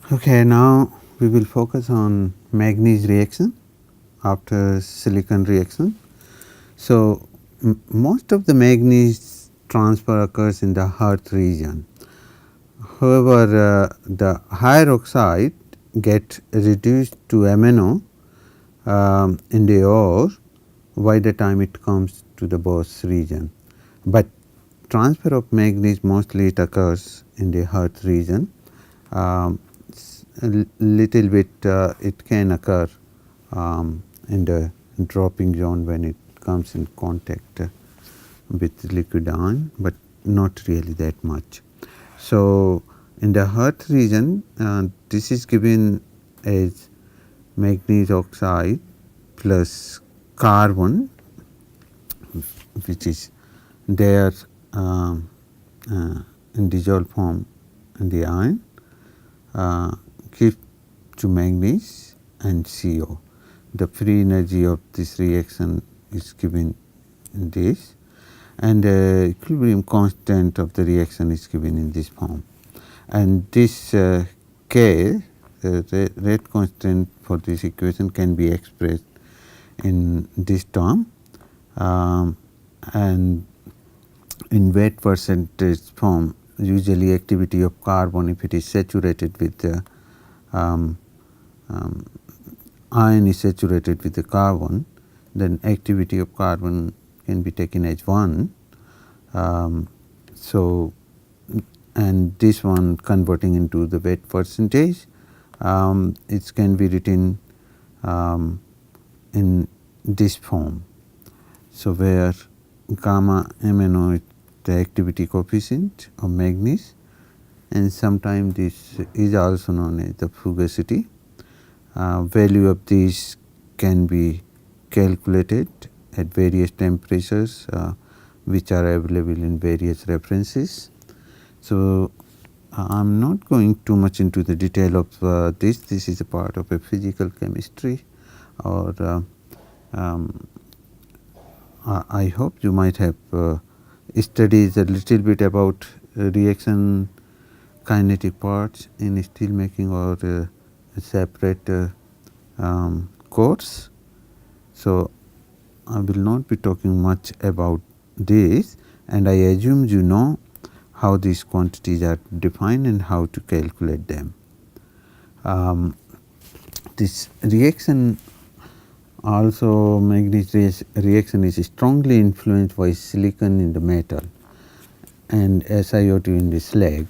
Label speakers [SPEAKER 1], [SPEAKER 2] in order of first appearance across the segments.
[SPEAKER 1] Okay, now we will focus on manganese reaction after silicon reaction. So, most of the manganese transfer occurs in the earth region. However, the higher oxide get reduced to MnO in the ore by the time it comes to the Bose region. But transfer of manganese mostly it occurs in the earth region. A little bit it can occur in the dropping zone when it comes in contact with liquid ion, but not really that much. So, in the earth region this is given as manganese oxide plus carbon, which is there in dissolved form in the ion, give to manganese and CO. The free energy of this reaction is given in this, and the equilibrium constant of the reaction is given in this form. And this K, the rate constant for this equation can be expressed in this term, and in weight percentage form, usually activity of carbon, if it is saturated with the ion is saturated with the carbon, then activity of carbon can be taken as 1. So, and this one converting into the weight percentage, it can be written in this form. So, where gamma MnO is the activity coefficient of manganese, and sometimes this is also known as the fugacity. Value of these can be calculated at various temperatures which are available in various references. So, I am not going too much into the detail of this. This is a part of a physical chemistry, or I hope you might have studied a little bit about reaction kinetic parts in steel making, or a separate course. So, I will not be talking much about this, and I assume you know how these quantities are defined and how to calculate them. This reaction also, manganese reaction is strongly influenced by silicon in the metal and SiO2 in the slag.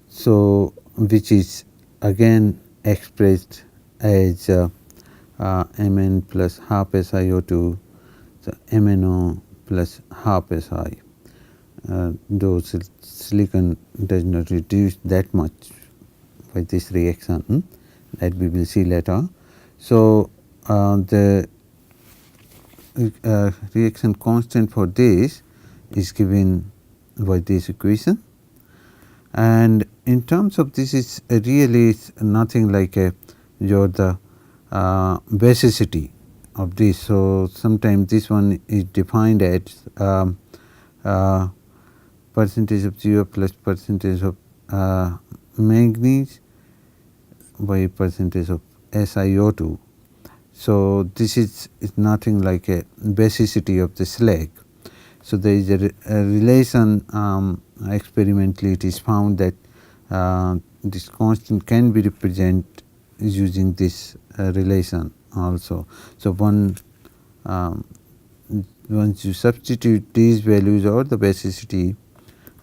[SPEAKER 1] So, which is again expressed as Mn plus half SiO2, so MnO plus half Si. Though silicon does not reduce that much by this reaction, that we will see later. So, the reaction constant for this is given by this equation, and in terms of this is really nothing like the basicity of this. So, sometimes this one is defined as percentage of CO plus percentage of manganese by percentage of SiO2. So, this is nothing like a basicity of the slag. So, there is a relation experimentally it is found that this constant can be represented using this relation also. So, once you substitute these values or the basicity,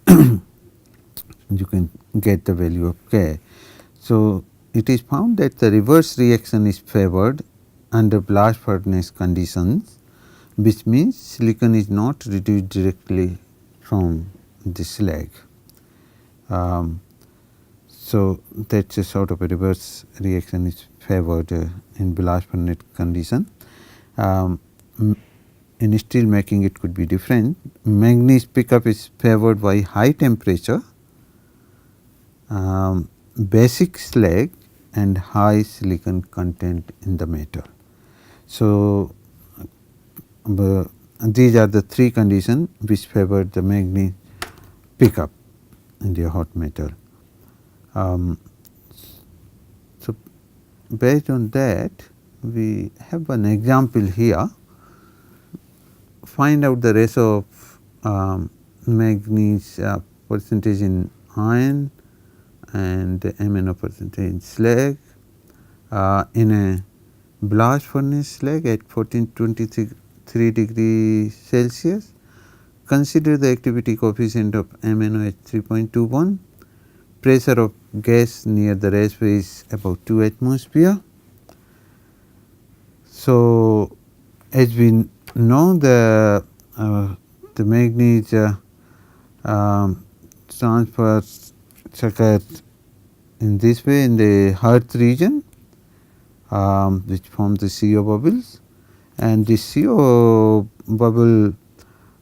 [SPEAKER 1] you can get the value of K. So, it is found that the reverse reaction is favored under blast furnace conditions, which means silicon is not reduced directly from the slag. So, that is a sort of a reverse reaction is favored in blast furnace condition. In steel making it could be different. Manganese pickup is favored by high temperature, basic slag and high silicon content in the metal. So, these are the three conditions which favor the manganese pickup in the hot metal. based on that we have an example here. Find out the ratio of manganese percentage in iron and MnO percentage in slag in a blast furnace slag at 1423 degrees Celsius. Consider the activity coefficient of MnO at 3.21. Pressure of gas near the raceway is about 2 atmosphere. So, as we know the manganese transfers occurs in this way in the hearth region, which forms the CO bubbles, and this CO bubble,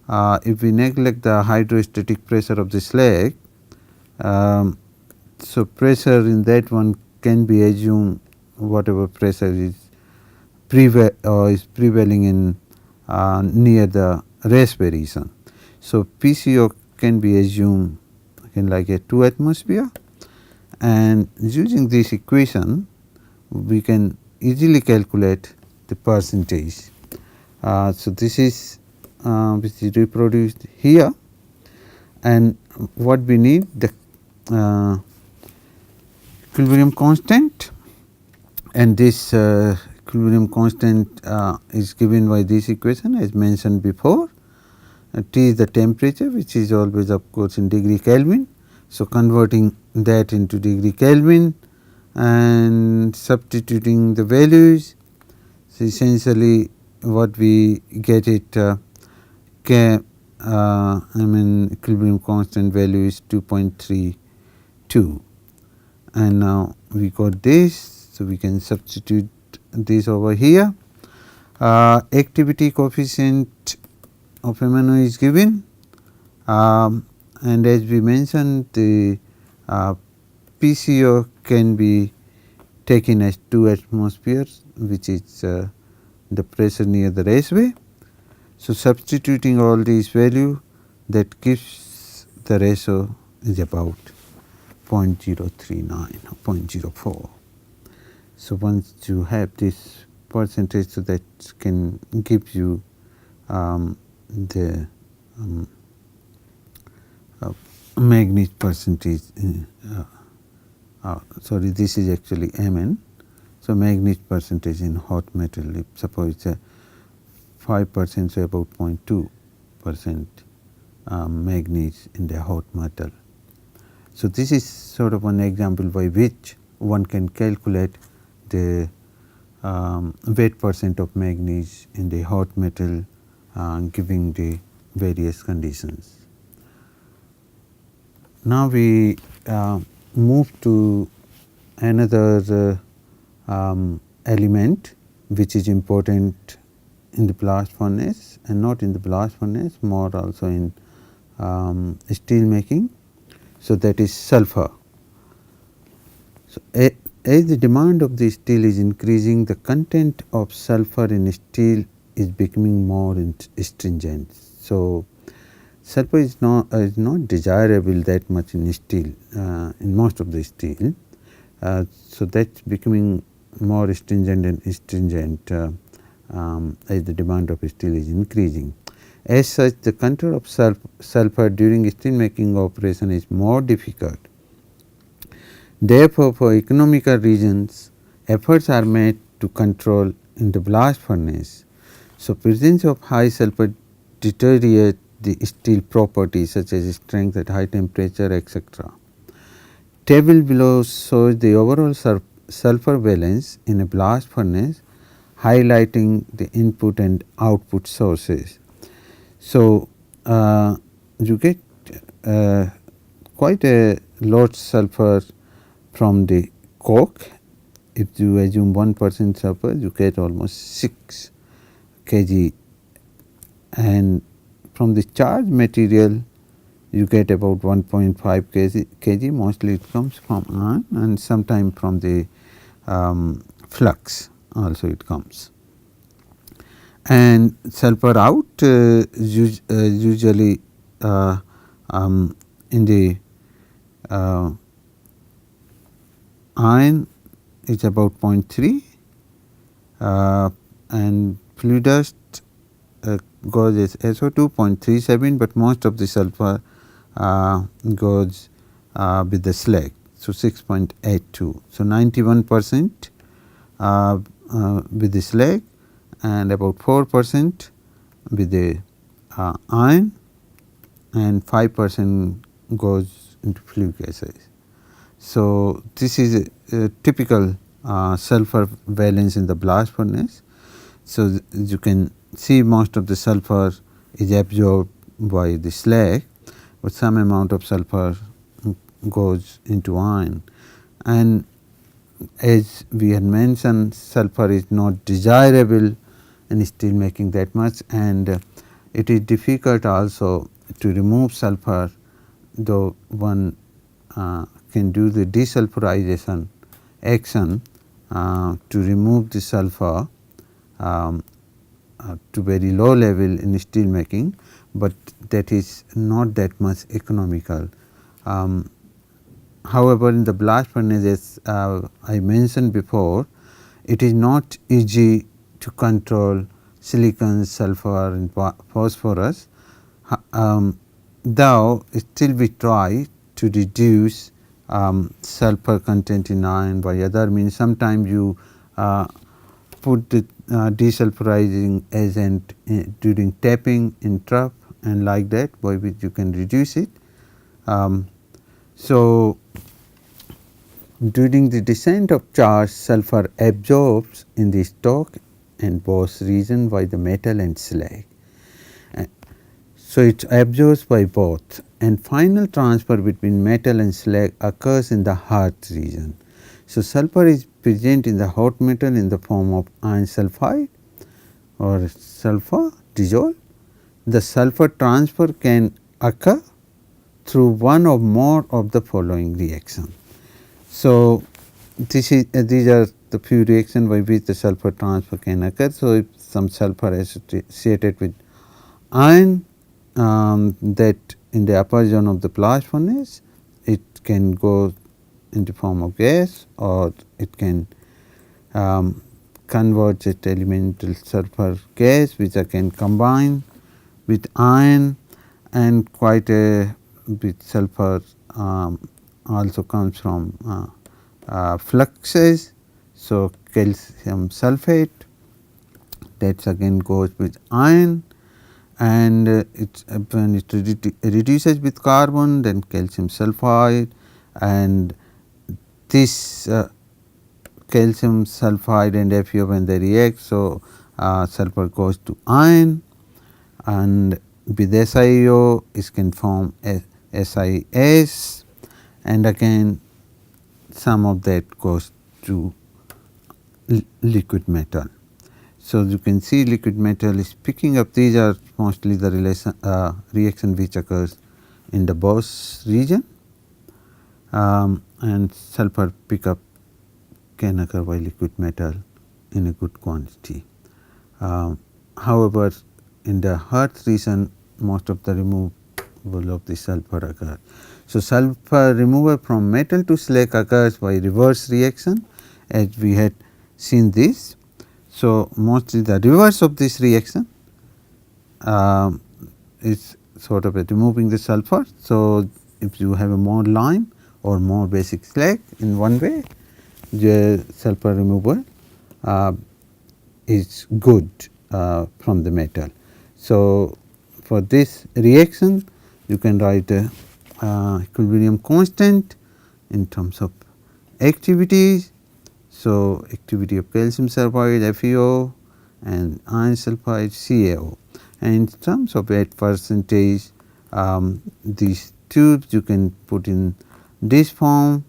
[SPEAKER 1] if we neglect the hydrostatic pressure of the slag, so pressure in that one can be assumed whatever pressure is prevailing in near the raceway region. So PCO can be assumed in like a 2 atmosphere, and using this equation we can easily calculate the percentage. So this is which is reproduced here, and what we need the equilibrium constant, and this equilibrium constant is given by this equation as mentioned before. T is the temperature, which is always of course in degree Kelvin. So, converting that into degree Kelvin and substituting the values, so essentially what we get it equilibrium constant value is 2.32, and now we got this. So, we can substitute this over here. Activity coefficient of MnO is given, and as we mentioned the PCO can be taken as 2 atmospheres, which is the pressure near the raceway. So, substituting all these value, that gives the ratio is about 0.039 or 0.04. So, once you have this percentage, so that can give you the manganese percentage, sorry, this is actually Mn. So, manganese percentage in hot metal, if suppose it is 5%, so about 0.2% manganese in the hot metal. So, this is sort of an example by which one can calculate the weight percent of manganese in the hot metal giving the various conditions. Now, we move to another element which is important in the blast furnace, and not in the blast furnace, more also in steel making. So, that is sulfur. So, as the demand of the steel is increasing, the content of sulfur in steel is becoming more stringent. So, sulfur is not desirable that much in steel, in most of the steel. So, that is becoming more stringent and stringent as the demand of steel is increasing. As such, the control of sulfur during steel making operation is more difficult. Therefore, for economical reasons, efforts are made to control in the blast furnace. So, presence of high sulfur deteriorates the steel properties such as strength at high temperature, etc. Table below shows the overall sulfur balance in a blast furnace, highlighting the input and output sources. So, you get quite a lot sulfur from the coke. If you assume 1% sulfur, you get almost 6 kg, and from the charged material you get about 1.5 kg. Mostly it comes from iron, and sometimes from the flux also it comes. And sulfur out usually in the iron is about 0.3 and flue dust goes as SO2 0.37, but most of the sulfur goes with the slag, so 6.82. So 91% with the slag and about 4% with the iron, and 5% goes into flue gases. So this is a typical sulfur valence in the blast furnace. So you can see most of the sulfur is absorbed by the slag, but some amount of sulfur goes into iron. And as we had mentioned, sulfur is not desirable in steel making that much, and it is difficult also to remove sulfur, though one can do the desulfurization action to remove the sulfur to very low level in steel making, but that is not that much economical. However, in the blast furnaces, I mentioned before, it is not easy to control silicon, sulfur and phosphorus, though still we try to reduce sulfur content in iron by other means. Sometimes you put the desulfurizing agent during tapping in trough and like that, by which you can reduce it. So during the descent of charge, sulfur absorbs in the stock and boss region by the metal and slag. So it absorbs by both, and final transfer between metal and slag occurs in the hearth region. So sulfur is present in the hot metal in the form of iron sulfide or sulfur dissolved. The sulfur transfer can occur through one or more of the following reaction. So these are the few reactions by which the sulfur transfer can occur. So if some sulfur associated with iron, that in the upper zone of the blast furnace, it can go in the form of gas, or it can convert it to elemental sulfur gas, which can combine with iron, and quite a bit sulfur also comes from fluxes. So calcium sulfate, that again goes with iron, and when it reduces with carbon, then calcium sulfide, and this calcium sulfide and FeO, when they react, so sulfur goes to iron, and with SiO it can form SiS, and again some of that goes to liquid metal. So you can see liquid metal is picking up. These are mostly the reaction which occurs in the boss region, and sulfur pickup can occur by liquid metal in a good quantity. However, in the hearth region, most of the removal of the sulfur occurs. So sulfur removal from metal to slag occurs by reverse reaction, as we had seen this. So mostly the reverse of this reaction is sort of removing the sulfur. So if you have a more lime or more basic slag, in one way the sulfur removal is good from the metal. So for this reaction, you can write a equilibrium constant in terms of activities. So activity of calcium sulfide FeO and iron sulfide CaO, and in terms of weight percentage, these tubes you can put in this form,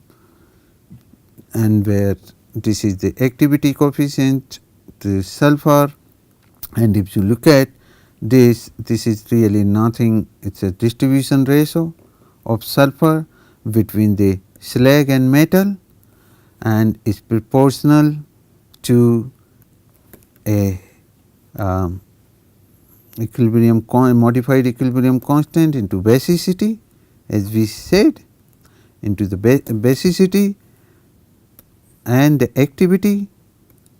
[SPEAKER 1] and where this is the activity coefficient, the sulfur, and if you look at this is really nothing, it is a distribution ratio of sulfur between the slag and metal, and is proportional to a modified equilibrium constant into basicity, as we said, into the basicity and the activity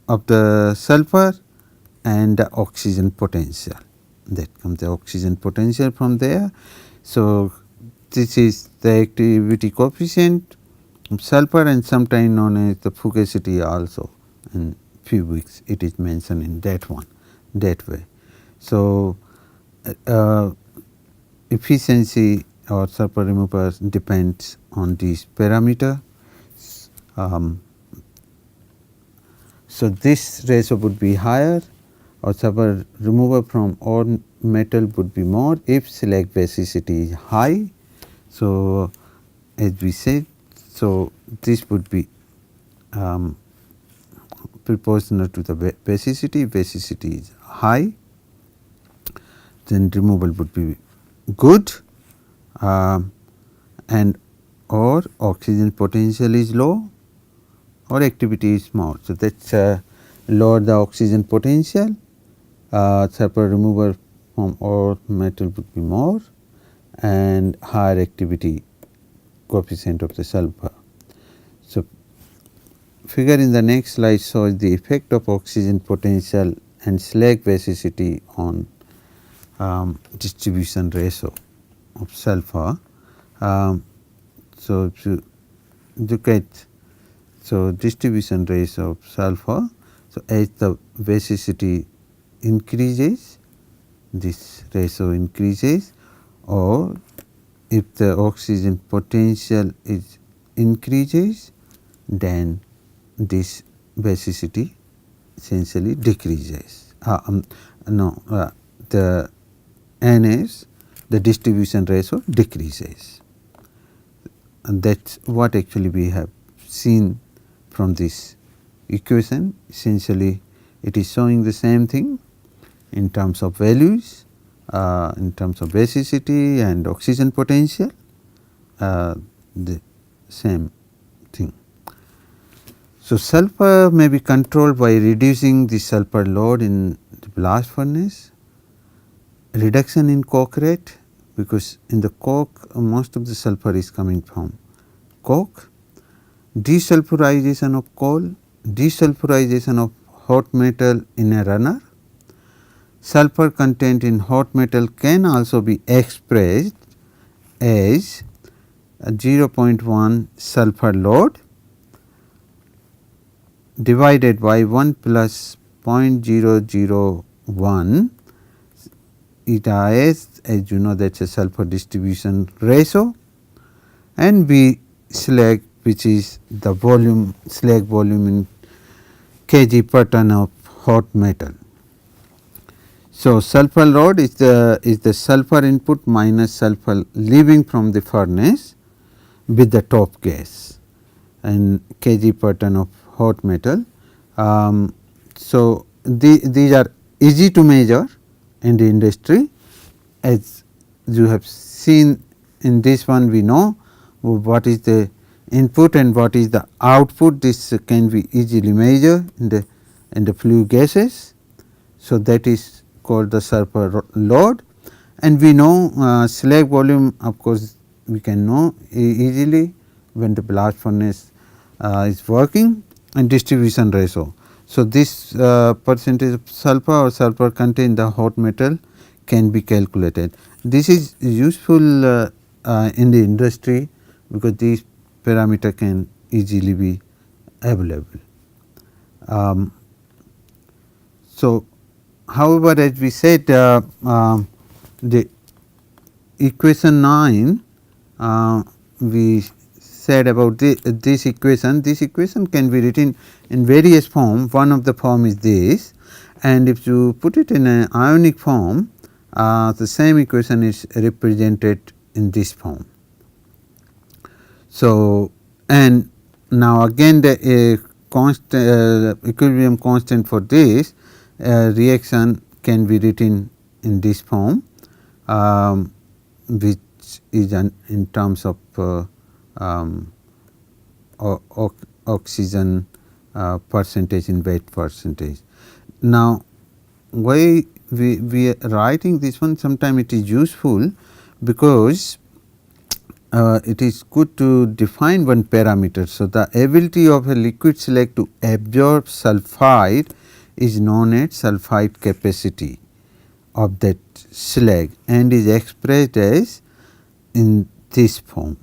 [SPEAKER 1] of the sulfur and the oxygen potential. That comes the oxygen potential from there. So, this is the activity coefficient of sulfur and sometimes known as the fugacity also. In few weeks it is mentioned in that one, that way. So, efficiency or sulfur remover depends on this parameter. So, this ratio would be higher or sulfur remover from ore metal would be more if slag basicity is high. So, as we said, so this would be proportional to the basicity. Basicity is high, then removal would be good, and or oxygen potential is low or activity is small. So, that is lower the oxygen potential, sulfur remover from ore metal would be more and higher activity coefficient of the sulfur. So, figure in the next slide shows the effect of oxygen potential and slag basicity on distribution ratio of sulfur. So, if you look at distribution ratio of sulfur, so as the basicity increases, this ratio increases, or if the oxygen potential is increases, then this basicity essentially decreases. The NS, the distribution ratio decreases, and that is what actually we have seen from this equation. Essentially it is showing the same thing in terms of values, in terms of basicity and oxygen potential, the same thing. So, sulfur may be controlled by reducing the sulfur load in the blast furnace, reduction in coke rate, because in the coke most of the sulfur is coming from coke, desulfurization of coal, desulfurization of hot metal in a runner. Sulfur content in hot metal can also be expressed as 0.1 sulfur load divided by 1 plus 0.001 eta S, as you know, that is a sulfur distribution ratio, and B slag, which is the volume, slag volume in kg per ton of hot metal. So, sulfur load is the sulfur input minus sulfur leaving from the furnace with the top gas and kg per ton of hot metal. So, these are easy to measure in the industry, as you have seen in this one. We know what is the input and what is the output. This can be easily measured in the flue gases. So, that is called the sulfur load, and we know slag volume, of course, we can know easily when the blast furnace is working, and distribution ratio. So, this percentage of sulfur or sulfur content in the hot metal can be calculated. This is useful in the industry because these parameter can easily be available. So, however, as we said, the equation 9, we said about this equation. This equation can be written in various form. One of the form is this, and if you put it in an ionic form, the same equation is represented in this form. So, and now again the constant equilibrium constant for this reaction can be written in this form, which is in terms of oxygen percentage in weight percentage. Now, why we are writing this one, sometimes it is useful because it is good to define one parameter. So, the ability of a liquid slag to absorb sulphide is known as sulphide capacity of that slag and is expressed as in this form.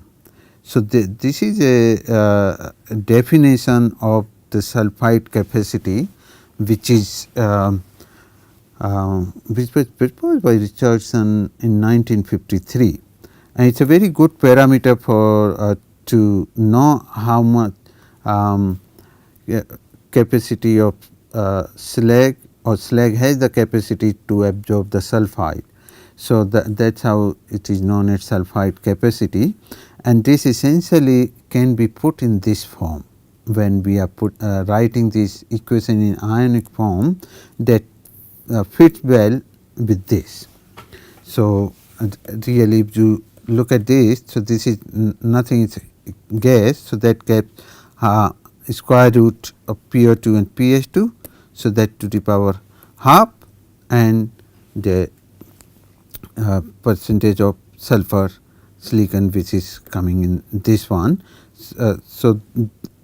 [SPEAKER 1] So, this is a definition of the sulphide capacity which is which was proposed by Richardson in 1953, and it is a very good parameter for to know how much capacity of slag or slag has the capacity to absorb the sulphide. So, that is how it is known as sulphide capacity, and this essentially can be put in this form when we are writing this equation in ionic form that fits well with this. So, really if you look at this, so this is nothing is gas. So, that gets square root of PO2 and PH2. So, that to the power half and the percentage of sulfur silicon which is coming in this one. So,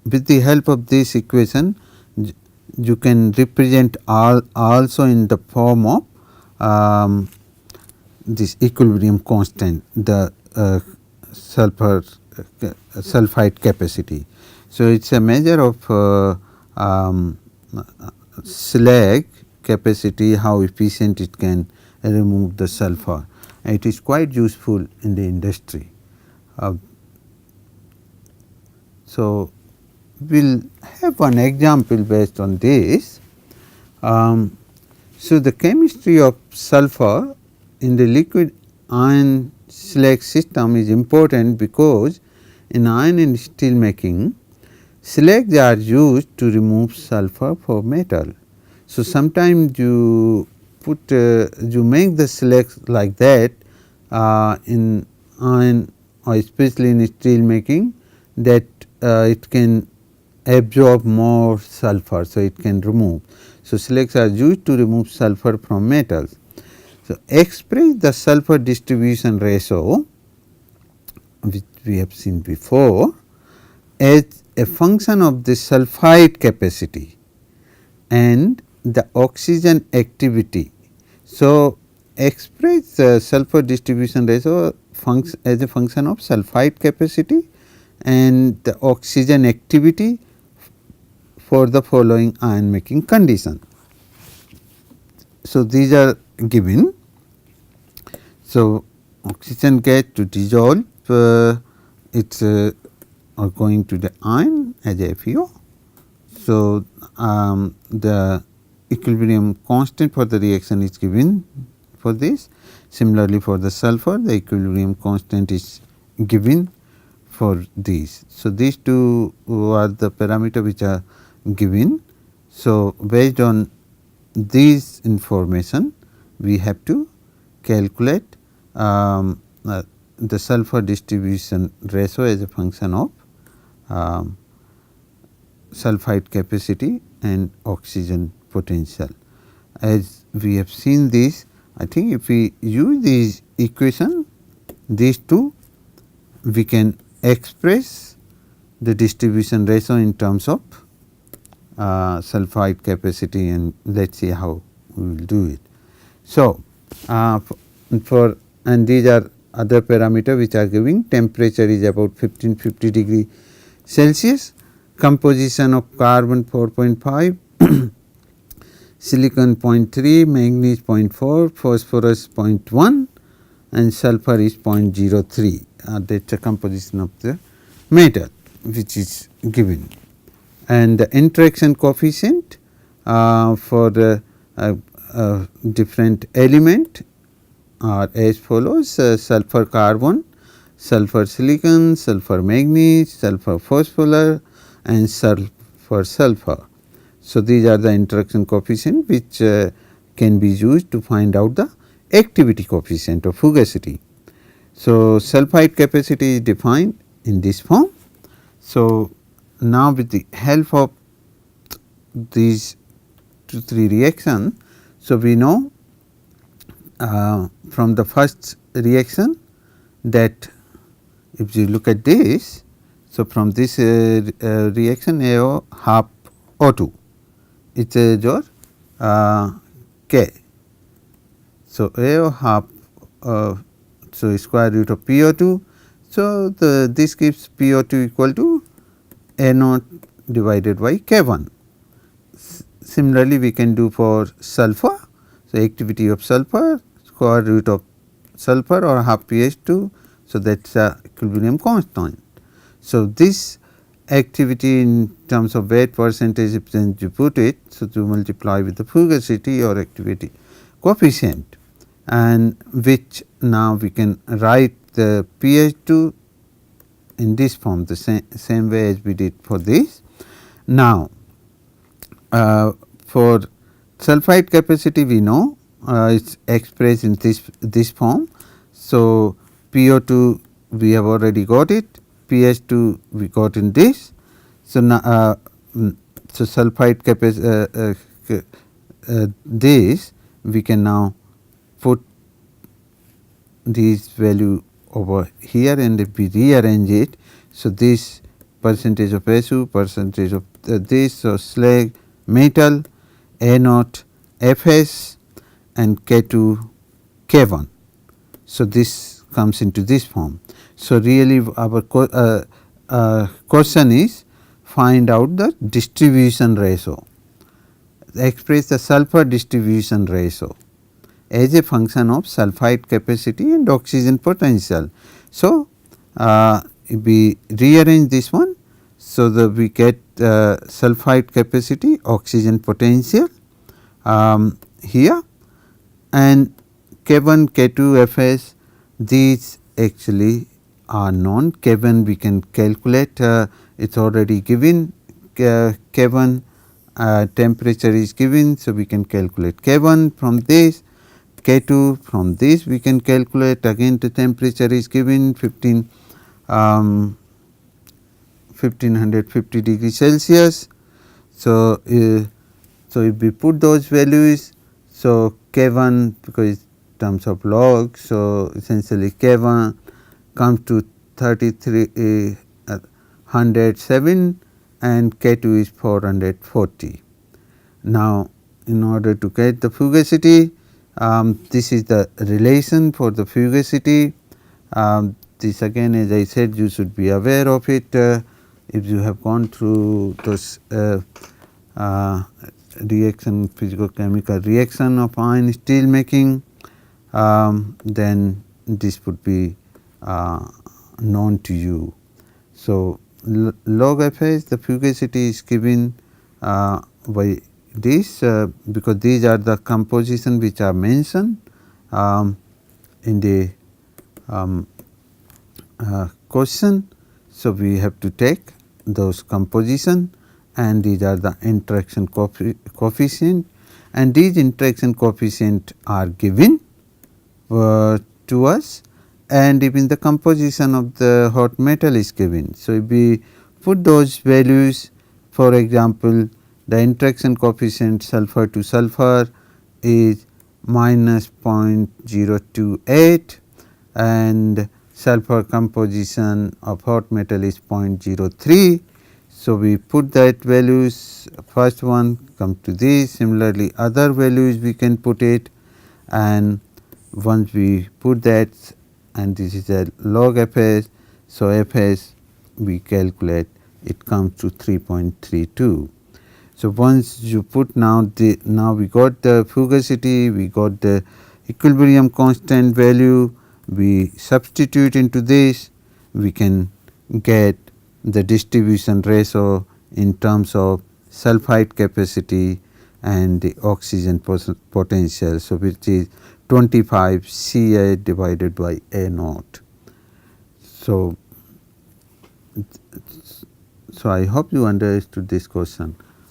[SPEAKER 1] with the help of this equation you can represent also in the form of this equilibrium constant, the sulphide capacity. So, it is a measure of slag capacity, how efficient it can remove the sulphur. It is quite useful in the industry. So, we will have one example based on this. So, the chemistry of sulphur in the liquid iron slag system is important because in iron and steel making, slags are used to remove sulphur for metal. So, sometimes you put you make the slags like that in iron or especially in steel making, that it can absorb more sulphur. So, it can remove. So, slags are used to remove sulphur from metals. So, express the sulphur distribution ratio which we have seen before as a function of the sulphide capacity and the oxygen activity. So, express the sulphur distribution ratio as a function of sulphide capacity and the oxygen activity for the following ion making condition. So, these are given. So, oxygen gas to dissolve it or going to the iron as a FeO. So, the equilibrium constant for the reaction is given for this. Similarly, for the sulphur, the equilibrium constant is given for these. So, these two are the parameters which are given. So, based on these information, we have to calculate the sulphur distribution ratio as a function of sulphide capacity and oxygen potential. As we have seen this, I think if we use these equation, these two, we can express the distribution ratio in terms of sulphide capacity, and let us see how we will do it. So, and these are other parameters which are giving. Temperature is about 1550 degree Celsius, composition of carbon 4.5, silicon 0.3, manganese 0.4, phosphorus 0.1 and sulphur is 0.03. That is the composition of the metal which is given. And the interaction coefficient for the different element are as follows: sulphur carbon, sulphur silicon, sulphur manganese, sulphur phosphorus and sulphur sulphur. So, these are the interaction coefficient which can be used to find out the activity coefficient or fugacity. So, sulphide capacity is defined in this form. So, now with the help of these 2-3 reactions, so we know from the first reaction that if you look at this, so from this reaction AO half O2, it is your K. So, AO half so square root of PO2. So, this gives PO2 equal to A naught divided by K1. Similarly, we can do for sulfur. So, activity of sulfur square root of sulfur or half pH2. So, that is a equilibrium constant. So, this activity in terms of weight percentage, if then you put it, so to multiply with the fugacity or activity coefficient, and which now we can write the pH2 in this form, the same way as we did for this. Now, for sulphide capacity we know it is expressed in this form. So, PO2 we have already got it, pH2 we got in this. So, now so sulphide capacity this we can now put this value over here, and if we rearrange it. So, this percentage of SU, percentage of this, so slag, metal, A naught, Fs and K2, K1. So, this comes into this form. So, really our question is find out the distribution ratio, express the sulfur distribution ratio as a function of sulphide capacity and oxygen potential. So, if we rearrange this one, so that we get sulphide capacity, oxygen potential here, and K1, K2, Fs, these actually are known. K1 we can calculate, it is already given, K1 temperature is given. So, we can calculate K1 from this, K2 from this we can calculate, again the temperature is given 1550 degrees Celsius. So, so if we put those values, so K1 because in terms of log, so essentially K1 comes to 3307 and K2 is 440. Now, in order to get the fugacity, this is the relation for the fugacity. This again, as I said, you should be aware of it. If you have gone through those reaction, physicochemical reaction of iron steel making, then this would be known to you. So, log Fs, the fugacity is given by this, because these are the composition which are mentioned in the question. So, we have to take those composition, and these are the interaction coefficient, and these interaction coefficient are given to us, and even the composition of the hot metal is given. So, if we put those values, for example, the interaction coefficient sulfur to sulfur is minus 0.028 and sulfur composition of hot metal is 0.03. So, we put that values, first one come to this, similarly other values we can put it, and once we put that, and this is a log Fs. So, Fs we calculate, it comes to 3.32. So, once you put now we got the fugacity, we got the equilibrium constant value, we substitute into this, we can get the distribution ratio in terms of sulphide capacity and the oxygen potential. So, which is 25 Ca divided by A naught. So, I hope you understood this question.